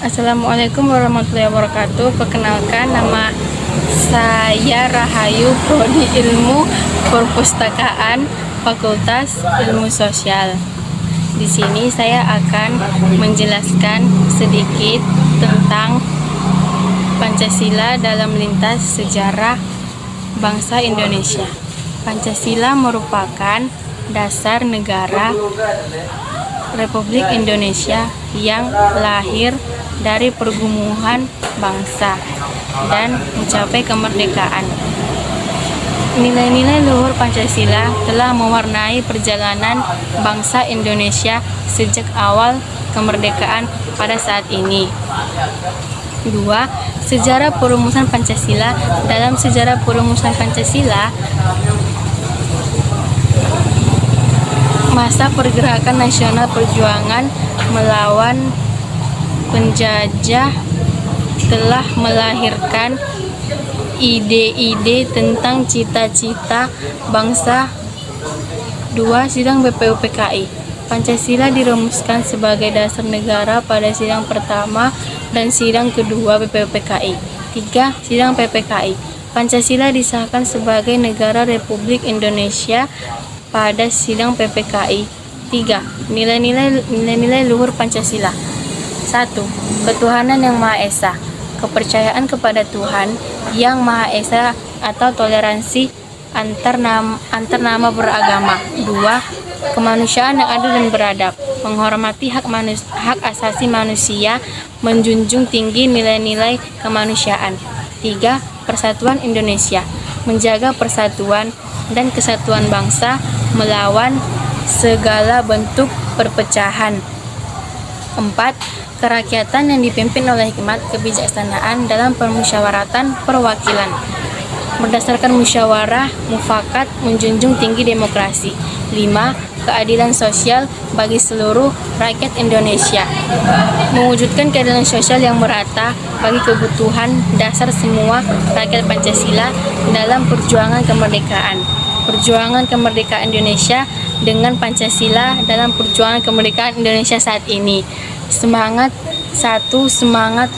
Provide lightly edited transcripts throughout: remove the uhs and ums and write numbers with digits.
Assalamualaikum warahmatullahi wabarakatuh. Perkenalkan, nama saya Rahayu, Prodi Ilmu Perpustakaan, Fakultas Ilmu Sosial. Di sini saya akan menjelaskan sedikit tentang Pancasila dalam lintas sejarah bangsa Indonesia. Pancasila merupakan dasar negara Republik Indonesia yang lahir dari pergumulan bangsa dan mencapai kemerdekaan. Nilai-nilai luhur Pancasila telah mewarnai perjalanan bangsa Indonesia sejak awal kemerdekaan pada saat ini. 2. Sejarah perumusan Pancasila. Dalam sejarah perumusan Pancasila, masa pergerakan nasional perjuangan melawan penjajah telah melahirkan ide-ide tentang cita-cita bangsa. 2. Sidang BPUPKI. Pancasila dirumuskan sebagai dasar negara pada sidang pertama dan sidang kedua BPUPKI. 3. Sidang PPKI. Pancasila disahkan sebagai negara Republik Indonesia pada sidang PPKI. 3. Nilai-nilai luhur Pancasila. 1. Ketuhanan yang Maha Esa. Kepercayaan kepada Tuhan yang Maha Esa atau toleransi antar nama beragama. 2. Kemanusiaan yang adil dan beradab. Menghormati hak asasi manusia, menjunjung tinggi nilai-nilai kemanusiaan. 3. Persatuan Indonesia. Menjaga persatuan dan kesatuan bangsa melawan segala bentuk perpecahan. 4. Kerakyatan yang dipimpin oleh hikmat kebijaksanaan dalam permusyawaratan perwakilan. Berdasarkan musyawarah mufakat, menjunjung tinggi demokrasi. 5. Keadilan sosial bagi seluruh rakyat Indonesia. Mewujudkan keadilan sosial yang merata bagi kebutuhan dasar semua rakyat Pancasila dalam perjuangan kemerdekaan. Perjuangan kemerdekaan Indonesia dengan Pancasila dalam perjuangan kemerdekaan Indonesia saat ini. Semangat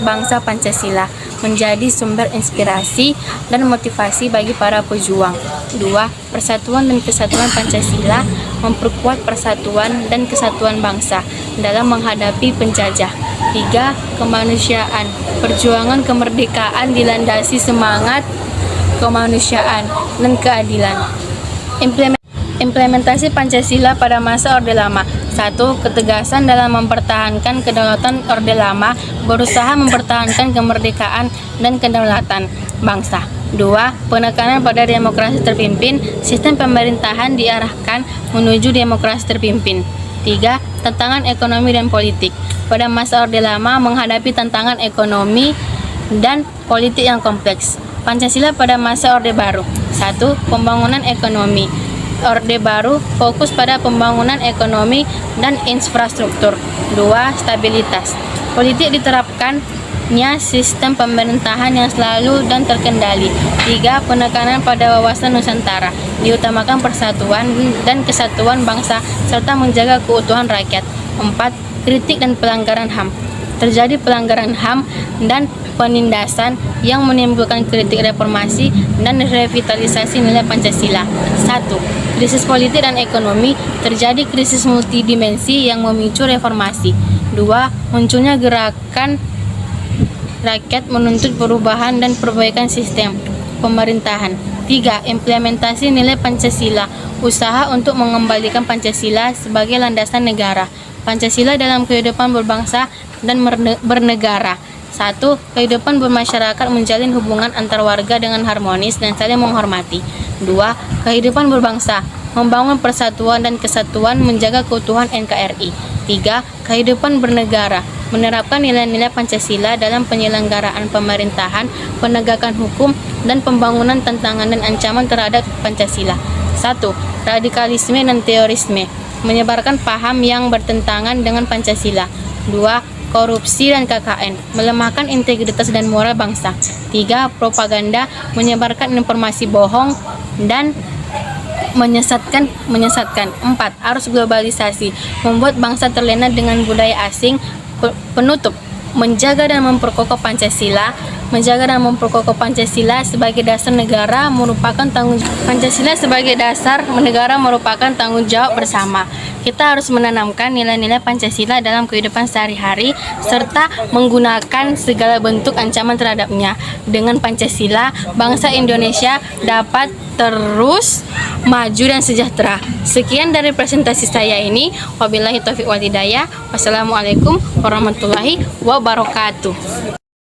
bangsa Pancasila menjadi sumber inspirasi dan motivasi bagi para pejuang. 2. Persatuan dan kesatuan Pancasila memperkuat persatuan dan kesatuan bangsa dalam menghadapi penjajah. 3. Kemanusiaan. Perjuangan kemerdekaan dilandasi semangat kemanusiaan dan keadilan. Implementasi Pancasila pada masa Orde Lama. 1. Ketegasan dalam mempertahankan kedaulatan Orde Lama, berusaha mempertahankan kemerdekaan dan kedaulatan bangsa. 2. Penekanan pada demokrasi terpimpin, sistem pemerintahan diarahkan menuju demokrasi terpimpin. 3. Tantangan ekonomi dan politik. Pada masa Orde Lama menghadapi tantangan ekonomi dan politik yang kompleks. Pancasila pada masa Orde Baru. 1. Pembangunan ekonomi. Orde Baru fokus pada pembangunan ekonomi dan infrastruktur. 2. Stabilitas. Politik diterapkannya sistem pemerintahan yang selalu dan terkendali. 3. Penekanan pada wawasan Nusantara. Diutamakan persatuan dan kesatuan bangsa serta menjaga keutuhan rakyat. 4. Kritik dan pelanggaran HAM. Terjadi pelanggaran HAM dan penindasan yang menimbulkan kritik reformasi dan revitalisasi nilai Pancasila. 1. Krisis politik dan ekonomi. Terjadi krisis multidimensi yang memicu reformasi. 2. Munculnya gerakan rakyat menuntut perubahan dan perbaikan sistem pemerintahan. 3. Implementasi nilai Pancasila. Usaha untuk mengembalikan Pancasila sebagai landasan negara. Pancasila dalam kehidupan berbangsa dan bernegara. 1. Kehidupan bermasyarakat menjalin hubungan antar warga dengan harmonis dan saling menghormati. 2. Kehidupan berbangsa membangun persatuan dan kesatuan, menjaga keutuhan NKRI. 3. Kehidupan bernegara menerapkan nilai-nilai Pancasila dalam penyelenggaraan pemerintahan, penegakan hukum, dan pembangunan tantangan dan ancaman terhadap Pancasila. 1. Radikalisme dan terorisme menyebarkan paham yang bertentangan dengan Pancasila. 2. Korupsi dan KKN melemahkan integritas dan moral bangsa. 3. Propaganda menyebarkan informasi bohong dan menyesatkan. 4. Arus globalisasi membuat bangsa terlena dengan budaya asing. Penutup, menjaga dan memperkokoh Pancasila. Menjaga dan memperkokoh Pancasila sebagai dasar negara merupakan Pancasila sebagai dasar negara merupakan tanggung jawab bersama. Kita harus menanamkan nilai-nilai Pancasila dalam kehidupan sehari-hari serta menggunakan segala bentuk ancaman terhadapnya. Dengan Pancasila, bangsa Indonesia dapat terus maju dan sejahtera. Sekian dari presentasi saya ini. Wabillahi taufiq wal hidayah. Wassalamualaikum warahmatullahi wabarakatuh.